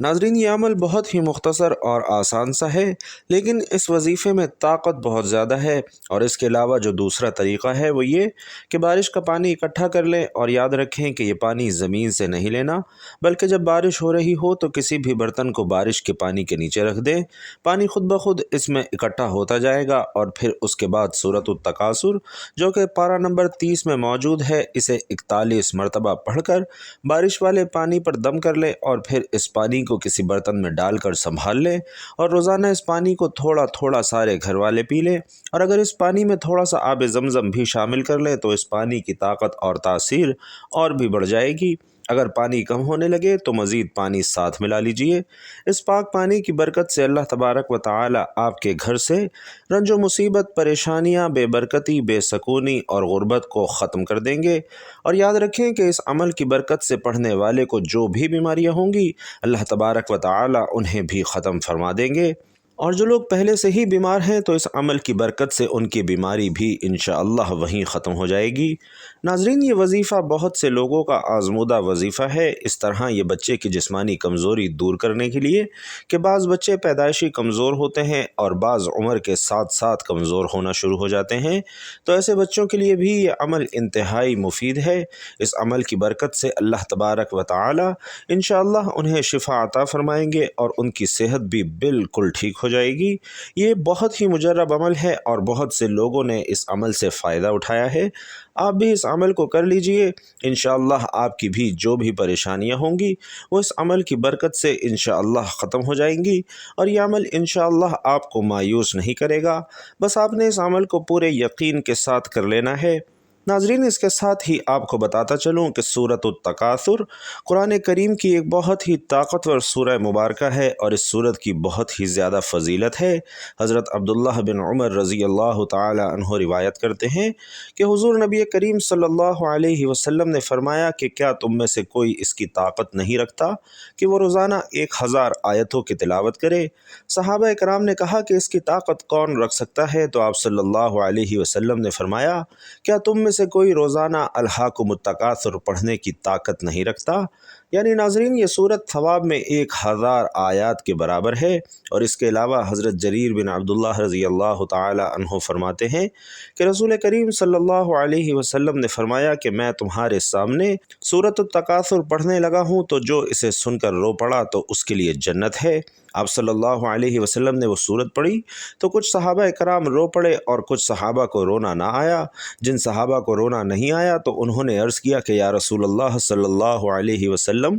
ناظرین، یہ عمل بہت ہی مختصر اور آسان سا ہے، لیکن اس وظیفے میں طاقت بہت زیادہ ہے۔ اور اس کے علاوہ جو دوسرا طریقہ ہے وہ یہ کہ بارش کا پانی اکٹھا کر لیں، اور یاد رکھیں کہ یہ پانی زمین سے نہیں لینا، بلکہ جب بارش ہو رہی ہو تو کسی بھی برتن کو بارش کے پانی کے نیچے رکھ دیں۔ پانی خود بخود اس میں اکٹھا ہوتا جائے گا، اور پھر اس کے بعد سورۃ التکاثر جو کہ پارہ نمبر 30 میں موجود ہے، اسے 41 مرتبہ پڑھ کر بارش والے پانی پر دم کر لیں، اور پھر اس پانی کو کسی برتن میں ڈال کر سنبھال لیں، اور روزانہ اس پانی کو تھوڑا تھوڑا سارے گھر والے پی لیں۔ اور اگر اس پانی میں تھوڑا سا آب زمزم بھی شامل کر لیں تو اس پانی کی طاقت اور تاثیر اور بھی بڑھ جائے گی۔ اگر پانی کم ہونے لگے تو مزید پانی ساتھ ملا لیجئے۔ اس پاک پانی کی برکت سے اللہ تبارک و تعالی آپ کے گھر سے رنج و مصیبت، پریشانیاں، بے برکتی، بے سکونی اور غربت کو ختم کر دیں گے۔ اور یاد رکھیں کہ اس عمل کی برکت سے پڑھنے والے کو جو بھی بیماریاں ہوں گی، اللہ تبارک و تعالی انہیں بھی ختم فرما دیں گے۔ اور جو لوگ پہلے سے ہی بیمار ہیں تو اس عمل کی برکت سے ان کی بیماری بھی انشاءاللہ وہیں ختم ہو جائے گی۔ ناظرین، یہ وظیفہ بہت سے لوگوں کا آزمودہ وظیفہ ہے۔ اس طرح یہ بچے کی جسمانی کمزوری دور کرنے کے لیے کہ بعض بچے پیدائشی کمزور ہوتے ہیں اور بعض عمر کے ساتھ ساتھ کمزور ہونا شروع ہو جاتے ہیں، تو ایسے بچوں کے لیے بھی یہ عمل انتہائی مفید ہے۔ اس عمل کی برکت سے اللہ تبارک و تعالی انشاءاللہ انہیں شفا عطا فرمائیں گے اور ان کی صحت بھی بالکل ٹھیک ہو جائے گی۔ یہ بہت ہی مجرب عمل ہے اور بہت سے لوگوں نے اس عمل سے فائدہ اٹھایا ہے۔ آپ بھی اس عمل کو کر لیجئے، انشاءاللہ آپ کی بھی جو بھی پریشانیاں ہوں گی وہ اس عمل کی برکت سے انشاءاللہ ختم ہو جائیں گی، اور یہ عمل انشاءاللہ آپ کو مایوس نہیں کرے گا۔ بس آپ نے اس عمل کو پورے یقین کے ساتھ کر لینا ہے۔ ناظرین، اس کے ساتھ ہی آپ کو بتاتا چلوں کہ سورۃ التکاثر قرآن کریم کی ایک بہت ہی طاقتور سورہ مبارکہ ہے، اور اس سورت کی بہت ہی زیادہ فضیلت ہے۔ حضرت عبداللہ بن عمر رضی اللہ تعالی عنہ روایت کرتے ہیں کہ حضور نبی کریم صلی اللہ علیہ وسلم نے فرمایا کہ کیا تم میں سے کوئی اس کی طاقت نہیں رکھتا کہ وہ روزانہ 1000 آیتوں کی تلاوت کرے؟ صحابہ کرام نے کہا کہ اس کی طاقت کون رکھ سکتا ہے؟ تو آپ صلی اللہ علیہ وسلم نے فرمایا، کیا تم میں سے کوئی روزانہ الہاکم التکاثر پڑھنے کی طاقت نہیں رکھتا؟ یعنی ناظرین، یہ سورت ثواب میں 1000 آیات کے برابر ہے۔ اور اس کے علاوہ حضرت جریر بن عبداللہ رضی اللہ تعالی عنہ فرماتے ہیں کہ رسول کریم صلی اللہ علیہ وسلم نے فرمایا کہ میں تمہارے سامنے سورت التکاثر پڑھنے لگا ہوں تو جو اسے سن کر رو پڑا تو اس کے لیے جنت ہے۔ آپ صلی اللہ علیہ وسلم نے وہ سورت پڑھی تو کچھ صحابہ کرام رو پڑے اور کچھ صحابہ کو رونا نہ آیا۔ جن صحابہ کو رونا نہیں آیا تو انہوں نے عرض کیا کہ یا رسول اللہ صلی اللہ علیہ وسلم،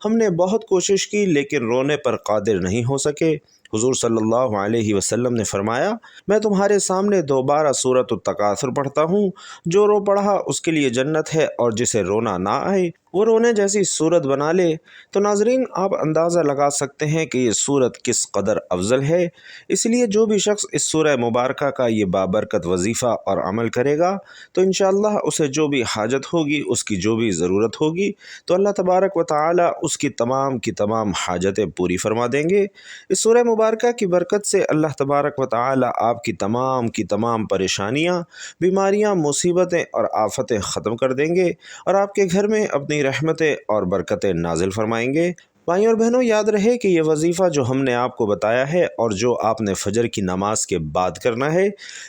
ہم نے بہت کوشش کی لیکن رونے پر قادر نہیں ہو سکے۔ حضور صلی اللہ علیہ وسلم نے فرمایا، میں تمہارے سامنے دوبارہ سورۃ التکاثر پڑھتا ہوں، جو رو پڑھا اس کے لیے جنت ہے، اور جسے رونا نہ آئے وہ رونے جیسی صورت بنا لے۔ تو ناظرین، آپ اندازہ لگا سکتے ہیں کہ یہ صورت کس قدر افضل ہے۔ اس لیے جو بھی شخص اس سورہ مبارکہ کا یہ بابرکت وظیفہ اور عمل کرے گا تو انشاءاللہ اسے جو بھی حاجت ہوگی، اس کی جو بھی ضرورت ہوگی، تو اللہ تبارک و تعالی اس کی تمام حاجتیں پوری فرما دیں گے۔ اس سورہ مبارکہ کی برکت سے اللہ تبارک و تعالی آپ کی تمام پریشانیاں، بیماریاں، مصیبتیں اور آفتیں ختم کر دیں گے، اور آپ کے گھر میں اپنی رحمتیں اور برکتیں نازل فرمائیں گے۔ بھائیوں اور بہنوں، یاد رہے کہ یہ وظیفہ جو ہم نے آپ کو بتایا ہے اور جو آپ نے فجر کی نماز کے بعد کرنا ہے،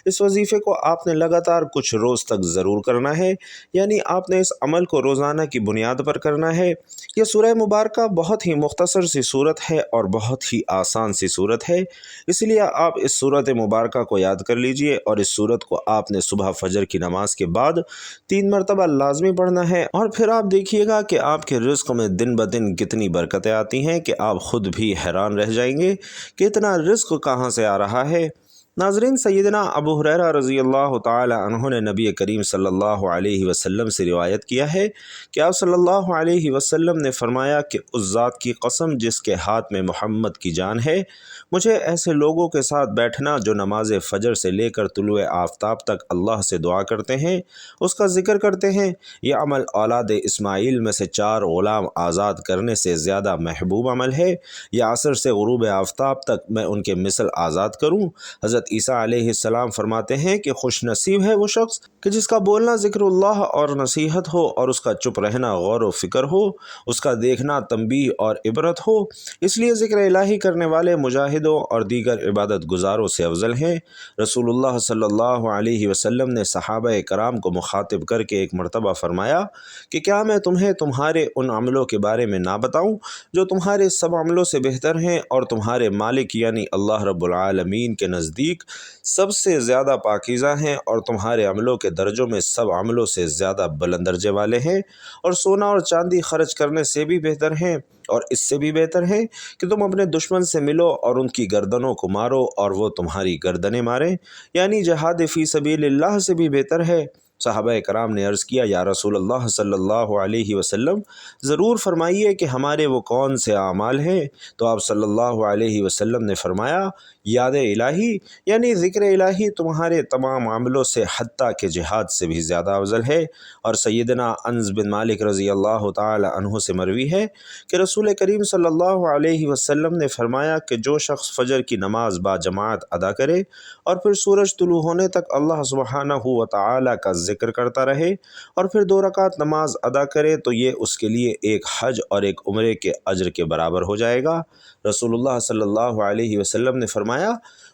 اس وظیفے کو آپ نے لگاتار کچھ روز تک ضرور کرنا ہے، یعنی آپ نے اس عمل کو روزانہ کی بنیاد پر کرنا ہے۔ یہ سورہ مبارکہ بہت ہی مختصر سی صورت ہے اور بہت ہی آسان سی صورت ہے، اس لیے آپ اس صورت مبارکہ کو یاد کر لیجئے، اور اس صورت کو آپ نے صبح فجر کی نماز کے بعد 3 مرتبہ لازمی پڑھنا ہے، اور پھر آپ دیکھیے گا کہ آپ کے رزق میں دن بدن کتنی برکتیں آتی ہیں کہ آپ خود بھی حیران رہ جائیں گے کہ اتنا رزق کہاں سے آ رہا ہے۔ ناظرین، سیدنا ابو ہریرہ رضی اللہ تعالی عنہ نے نبی کریم صلی اللہ علیہ وسلم سے روایت کیا ہے کہ آپ صلی اللہ علیہ وسلم نے فرمایا کہ اس ذات کی قسم جس کے ہاتھ میں محمد کی جان ہے، مجھے ایسے لوگوں کے ساتھ بیٹھنا جو نماز فجر سے لے کر طلوع آفتاب تک اللہ سے دعا کرتے ہیں، اس کا ذکر کرتے ہیں، یہ عمل اولاد اسماعیل میں سے 4 غلام آزاد کرنے سے زیادہ محبوب عمل ہے۔ یہ عصر سے غروب آفتاب تک میں ان کے مثل آزاد کروں۔ حضرت عیسیٰ علیہ السلام فرماتے ہیں کہ خوش نصیب ہے وہ شخص کہ جس کا بولنا ذکر اللہ اور نصیحت ہو اور اس کا چپ رہنا غور و فکر ہو، اس کا دیکھنا تنبیہ اور عبرت ہو۔ اس لیے ذکر الہی کرنے والے مجاہدوں اور دیگر عبادت گزاروں سے افضل ہیں۔ رسول اللہ صلی اللہ علیہ وسلم نے صحابہ کرام کو مخاطب کر کے ایک مرتبہ فرمایا کہ کیا میں تمہیں تمہارے ان عملوں کے بارے میں نہ بتاؤں جو تمہارے سب عملوں سے بہتر ہیں اور تمہارے مالک یعنی اللہ رب العالمین کے نزدیک سب سے زیادہ پاکیزہ ہیں اور تمہارے عملوں کے درجوں میں سب عملوں سے زیادہ بلند درجے والے ہیں، اور سونا اور چاندی خرچ کرنے سے بھی بہتر ہیں، اور اس سے بھی بہتر ہے کہ تم اپنے دشمن سے ملو اور ان کی گردنوں کو مارو اور وہ تمہاری گردنیں ماریں، یعنی جہاد فی سبیل اللہ سے بھی بہتر ہے۔ صحابہ کرام نے عرض کیا، یا رسول اللہ صلی اللہ علیہ وسلم، ضرور فرمائیے کہ ہمارے وہ کون سے اعمال ہیں؟ تو آپ صلی اللہ علیہ وسلم نے فرمایا، یاد الہی یعنی ذکر الہی تمہارے تمام عملوں سے حتیٰ کہ جہاد سے بھی زیادہ افضل ہے۔ اور سیدنا انس بن مالک رضی اللہ تعالی عنہ سے مروی ہے کہ رسول کریم صلی اللہ علیہ وسلم نے فرمایا کہ جو شخص فجر کی نماز با جماعت ادا کرے اور پھر سورج طلوع ہونے تک اللہ سبحانہ و تعالی کا ذکر کرتا رہے اور پھر 2 رکعت نماز ادا کرے تو یہ اس کے لیے ایک حج اور ایک عمرے کے اجر کے برابر ہو جائے گا۔ رسول اللہ صلی اللہ علیہ وسلم نے فرمایا،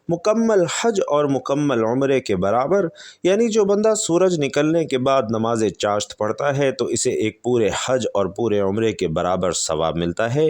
مکمل حج اور مکمل عمرے کے برابر، یعنی جو بندہ سورج نکلنے کے بعد نماز چاشت پڑھتا ہے تو اسے ایک پورے حج اور پورے عمرے کے برابر ثواب ملتا ہے۔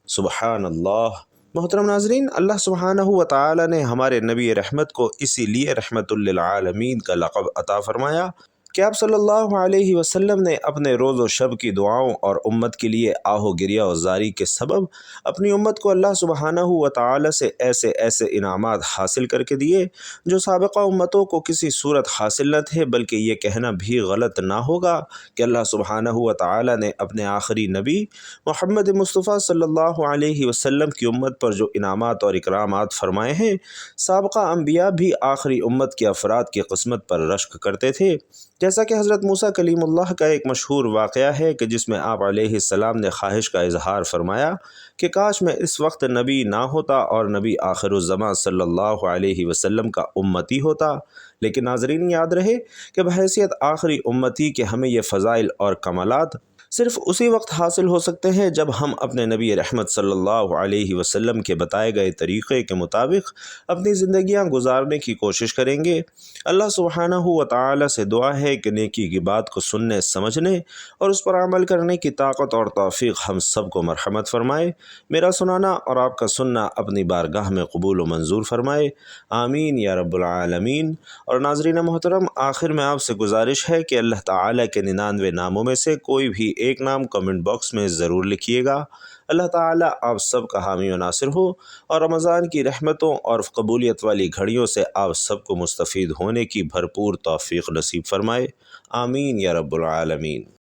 سبحان اللہ۔ محترم ناظرین، اللہ سبحانہ و تعالی نے ہمارے نبی رحمت کو اسی لیے رحمت للعالمین کا لقب عطا فرمایا کہ آپ صلی اللہ علیہ وسلم نے اپنے روز و شب کی دعاؤں اور امت کے لیے آہ و گریہ و زاری کے سبب اپنی امت کو اللہ سبحانہ و تعالی سے ایسے ایسے انعامات حاصل کر کے دیے جو سابقہ امتوں کو کسی صورت حاصل نہ تھے، بلکہ یہ کہنا بھی غلط نہ ہوگا کہ اللہ سبحانہ و تعالی نے اپنے آخری نبی محمد مصطفیٰ صلی اللہ علیہ وسلم کی امت پر جو انعامات اور اکرامات فرمائے ہیں، سابقہ انبیاء بھی آخری امت کے افراد کی قسمت پر رشک کرتے تھے۔ جیسا کہ حضرت موسیٰ کلیم اللہ کا ایک مشہور واقعہ ہے کہ جس میں آپ علیہ السلام نے خواہش کا اظہار فرمایا کہ کاش میں اس وقت نبی نہ ہوتا اور نبی آخر الزماں صلی اللہ علیہ وسلم کا امتی ہوتا۔ لیکن ناظرین، یاد رہے کہ بحیثیت آخری امتی کے ہمیں یہ فضائل اور کمالات صرف اسی وقت حاصل ہو سکتے ہیں جب ہم اپنے نبی رحمت صلی اللہ علیہ وسلم کے بتائے گئے طریقے کے مطابق اپنی زندگیاں گزارنے کی کوشش کریں گے۔ اللہ سبحانہ و تعالی سے دعا ہے کہ نیکی کی بات کو سننے، سمجھنے اور اس پر عمل کرنے کی طاقت اور توفیق ہم سب کو مرحمت فرمائے۔ میرا سنانا اور آپ کا سننا اپنی بارگاہ میں قبول و منظور فرمائے، آمین یا رب العالمین۔ اور ناظرین محترم، آخر میں آپ سے گزارش ہے کہ اللہ تعالی کے 99 ناموں میں سے کوئی بھی ایک نام کمنٹ باکس میں ضرور لکھیے گا۔ اللہ تعالیٰ آپ سب کا حامی و ناصر ہو اور رمضان کی رحمتوں اور قبولیت والی گھڑیوں سے آپ سب کو مستفید ہونے کی بھرپور توفیق نصیب فرمائے، آمین یا رب العالمین۔